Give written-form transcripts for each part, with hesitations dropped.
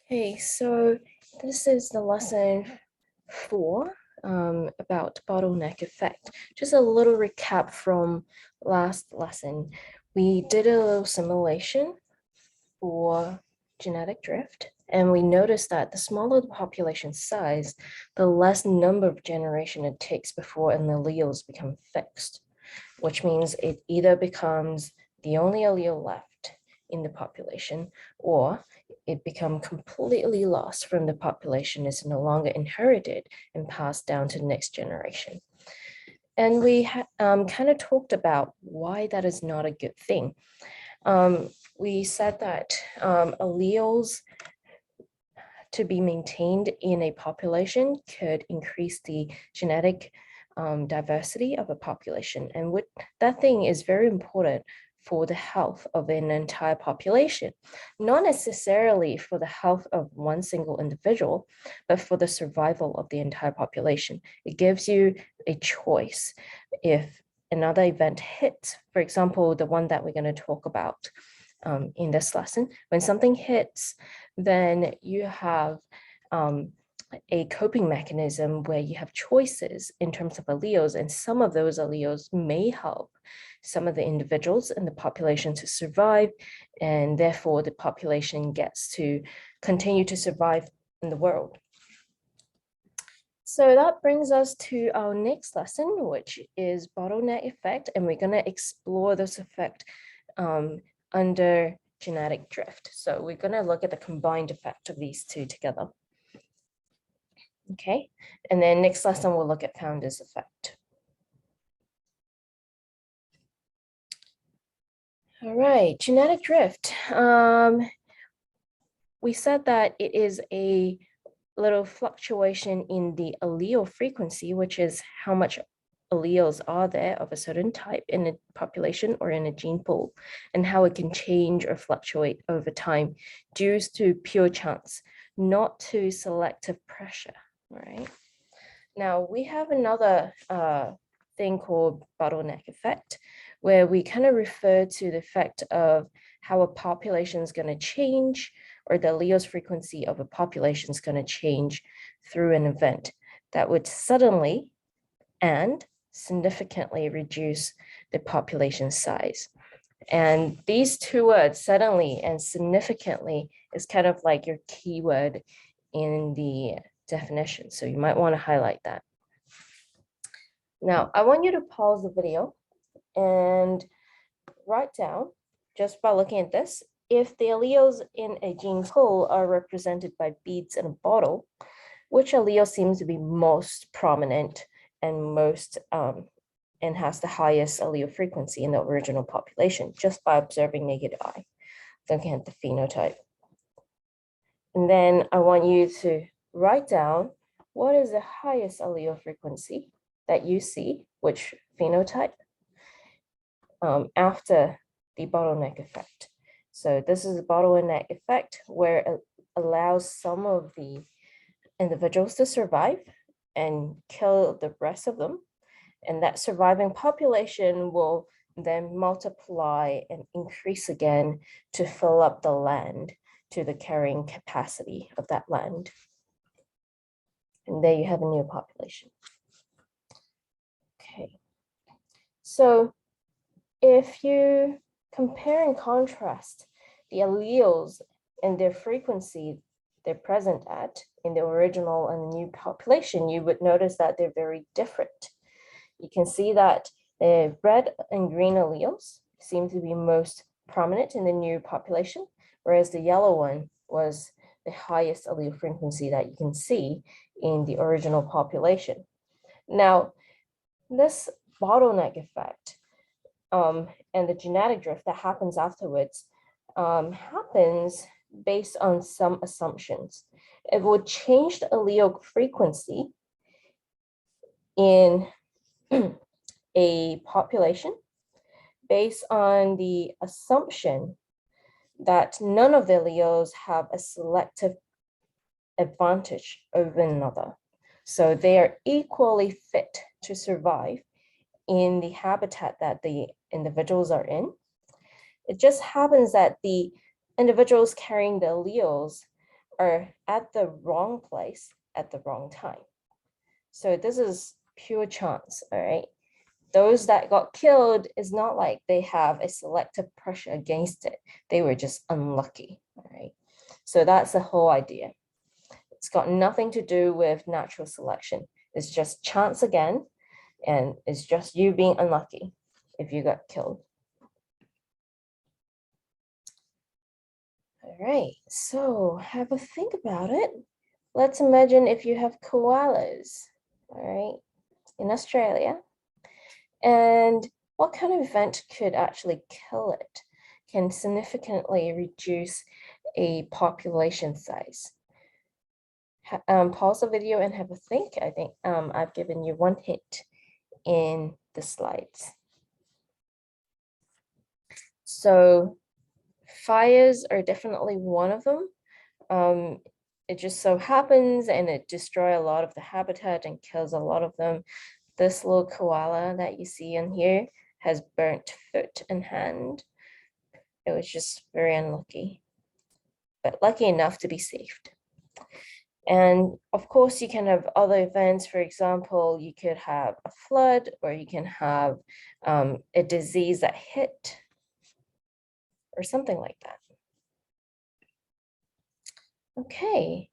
Okay, so this is the lesson 4 about bottleneck effect. Just a little recap from last lesson. We did a little simulation for genetic drift, and we noticed that the smaller the population size, the less number of generation it takes before an alleles become fixed, which means it either becomes the only allele left in the population, or it become completely lost from the population, is no longer inherited and passed down to the next generation. And we kind of talked about why that is not a good thing. We said that alleles to be maintained in a population could increase the genetic diversity of a population. And what that thing is very important for the health of an entire population, not necessarily for the health of one single individual, but for the survival of the entire population. It gives you a choice. If another event hits, for example, the one that we're going to talk about in this lesson, when something hits, then you have a coping mechanism where you have choices in terms of alleles, and some of those alleles may help some of the individuals in the population to survive, and therefore the population gets to continue to survive in the world. So that brings us to our next lesson, which is bottleneck effect, and we're going to explore this effect under genetic drift. So we're going to look at the combined effect of these two together. Okay, and then next lesson we'll look at founder's effect. All right, genetic drift. We said that it is a little fluctuation in the allele frequency, which is how much alleles are there of a certain type in a population or in a gene pool, and how it can change or fluctuate over time due to pure chance, not to selective pressure, right? Now we have another thing called bottleneck effect, where we kind of refer to the effect of how a population is going to change, or the alleles frequency of a population is going to change through an event that would suddenly and significantly reduce the population size. And these two words, suddenly and significantly, is kind of like your keyword in the definition. So you might want to highlight that. Now, I want you to pause the video and write down, just by looking at this, if the alleles in a gene pool are represented by beads in a bottle, which allele seems to be most prominent and most and has the highest allele frequency in the original population, just by observing naked eye, looking at the phenotype. And then I want you to write down what is the highest allele frequency that you see, which phenotype, after the bottleneck effect. So this is a bottleneck effect where it allows some of the individuals to survive and kill the rest of them. And that surviving population will then multiply and increase again to fill up the land to the carrying capacity of that land. And there you have a new population. Okay, so if you compare and contrast the alleles and their frequency they're present at in the original and the new population, you would notice that they're very different. You can see that the red and green alleles seem to be most prominent in the new population, whereas the yellow one was the highest allele frequency that you can see in the original population. Now, this bottleneck effect and the genetic drift that happens afterwards happens based on some assumptions. It would change the allele frequency in a population based on the assumption that none of the alleles have a selective advantage over another. So they are equally fit to survive in the habitat that the individuals are in. It just happens that the individuals carrying the alleles are at the wrong place at the wrong time. So this is pure chance, all right? Those that got killed is not like they have a selective pressure against it. They were just unlucky, all right? So that's the whole idea. It's got nothing to do with natural selection. It's just chance again, and it's just you being unlucky if you got killed. All right, so have a think about it. Let's imagine if you have koalas, all right, in Australia, and what kind of event could actually kill it, can significantly reduce a population size. Pause the video and have a think. I think I've given you one hint in the slides. So fires are definitely one of them. It just so happens and it destroys a lot of the habitat and kills a lot of them. This little koala that you see in here has burnt foot and hand. It was just very unlucky, but lucky enough to be saved. And of course, you can have other events. For example, you could have a flood, or you can have a disease that hit, or something like that. Okay,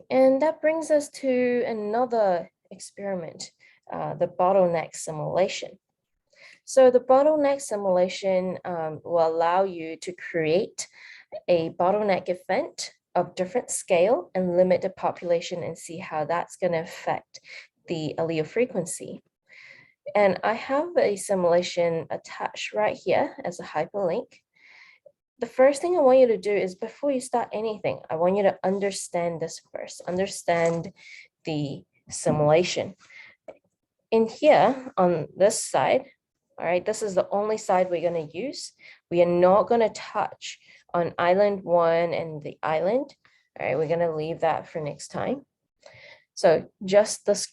and that brings us to another experiment, the bottleneck simulation. So the bottleneck simulation will allow you to create a bottleneck event of different scale and limit the population and see how that's going to affect the allele frequency. And I have a simulation attached right here as a hyperlink. The first thing I want you to do is, before you start anything, I want you to understand this first, understand the simulation. In here on this side, all right, this is the only side we're going to use. We are not going to touch on island 1 and the island. All right, we're going to leave that for next time. So just this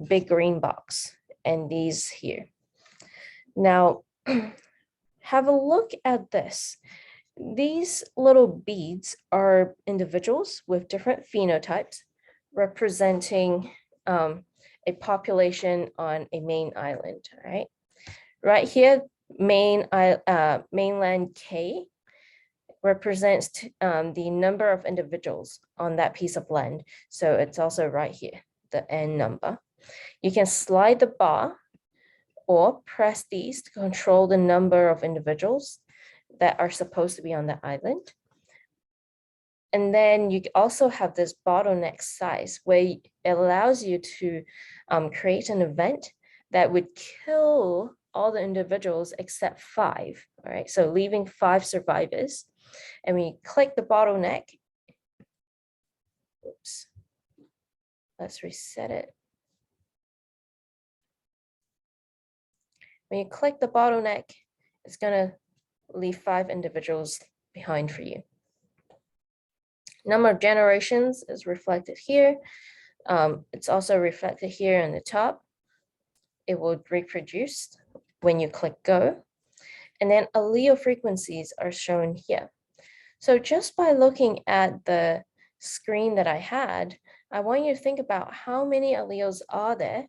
big green box and these here. Now, have a look at this. These little beads are individuals with different phenotypes representing a population on a main island, right? Right here, mainland K represents the number of individuals on that piece of land. So it's also right here, the N number. You can slide the bar or press these to control the number of individuals that are supposed to be on the island. And then you also have this bottleneck size, where it allows you to create an event that would kill all the individuals except 5, all right? So leaving 5 survivors. And when you click the bottleneck, oops, let's reset it. When you click the bottleneck, it's gonna leave 5 individuals behind for you. Number of generations is reflected here. It's also reflected here on the top. It will reproduce when you click go. And then allele frequencies are shown here. So just by looking at the screen that I had, I want you to think about how many alleles are there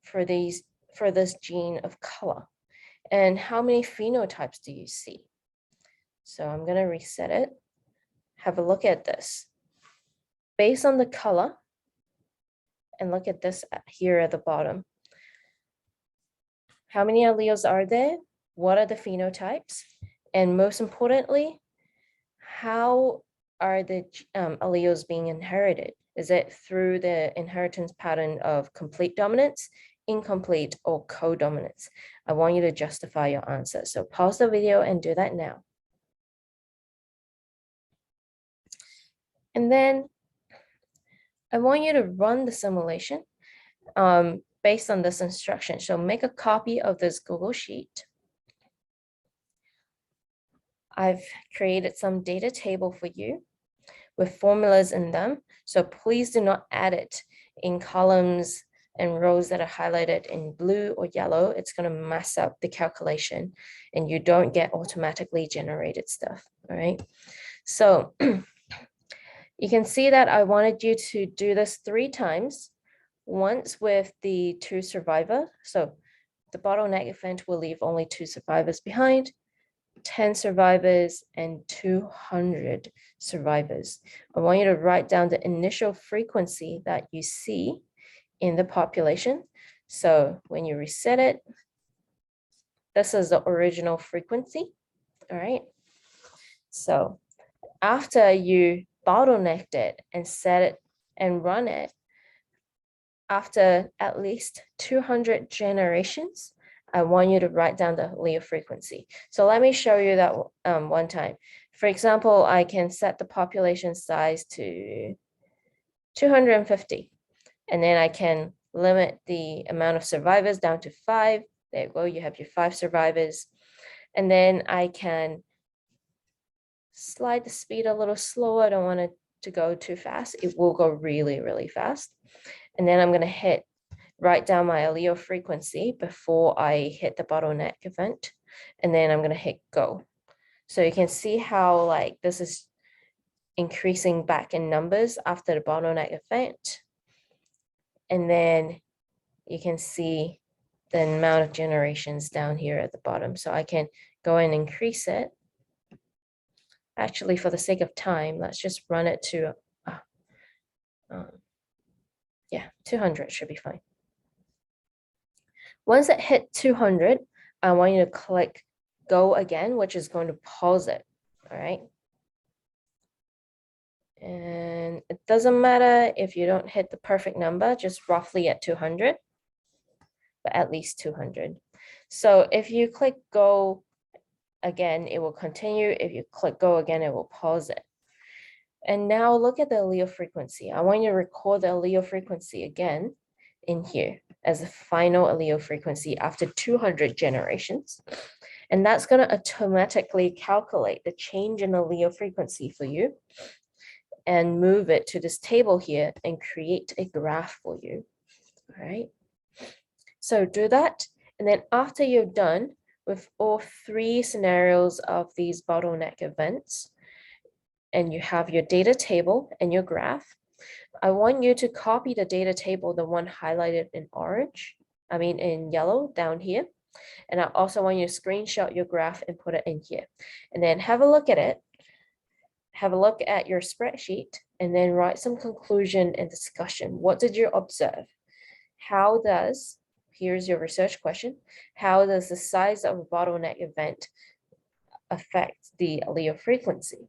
for this gene of color, and how many phenotypes do you see? So I'm going to reset it. Have a look at this. Based on the color, and look at this here at the bottom. How many alleles are there? What are the phenotypes? And most importantly, how are the alleles being inherited? Is it through the inheritance pattern of complete dominance, incomplete, or co-dominance? I want you to justify your answer. So pause the video and do that now. And then I want you to run the simulation based on this instruction. So make a copy of this Google Sheet. I've created some data table for you with formulas in them. So please do not add it in columns and rows that are highlighted in blue or yellow. It's going to mess up the calculation and you don't get automatically generated stuff. All right. So You can see that I wanted you to do this 3 times, once with the 2 survivor. So the bottleneck event will leave only 2 survivors behind, 10 survivors and 200 survivors. I want you to write down the initial frequency that you see in the population. So when you reset it, this is the original frequency, all right? So after you bottlenecked it and set it and run it, after at least 200 generations, I want you to write down the allele frequency. So let me show you that one time. For example, I can set the population size to 250, and then I can limit the amount of survivors down to 5. There you go, you have your 5 survivors. And then I can slide the speed a little slower. I don't want it to go too fast. It will go really, really fast. And then I'm going to write down my allele frequency before I hit the bottleneck event. And then I'm going to hit go. So you can see how like this is increasing back in numbers after the bottleneck event. And then you can see the amount of generations down here at the bottom. So I can go and increase it. Actually, for the sake of time, let's just run it to, yeah, 200 should be fine. Once it hit 200, I want you to click go again, which is going to pause it, all right? And it doesn't matter if you don't hit the perfect number, just roughly at 200, but at least 200. So if you click go again, it will continue. If you click go again, it will pause it. And now look at the allele frequency. I want you to record the allele frequency again in here as a final allele frequency after 200 generations. And that's going to automatically calculate the change in allele frequency for you and move it to this table here and create a graph for you. All right. So do that. And then after you're done with all 3 scenarios of these bottleneck events, and you have your data table and your graph, I want you to copy the data table, the one highlighted in orange, in yellow down here. And I also want you to screenshot your graph and put it in here. And then have a look at it. Have a look at your spreadsheet and then write some conclusion and discussion. What did you observe? Here's your research question. How does the size of a bottleneck event affect the allele frequency?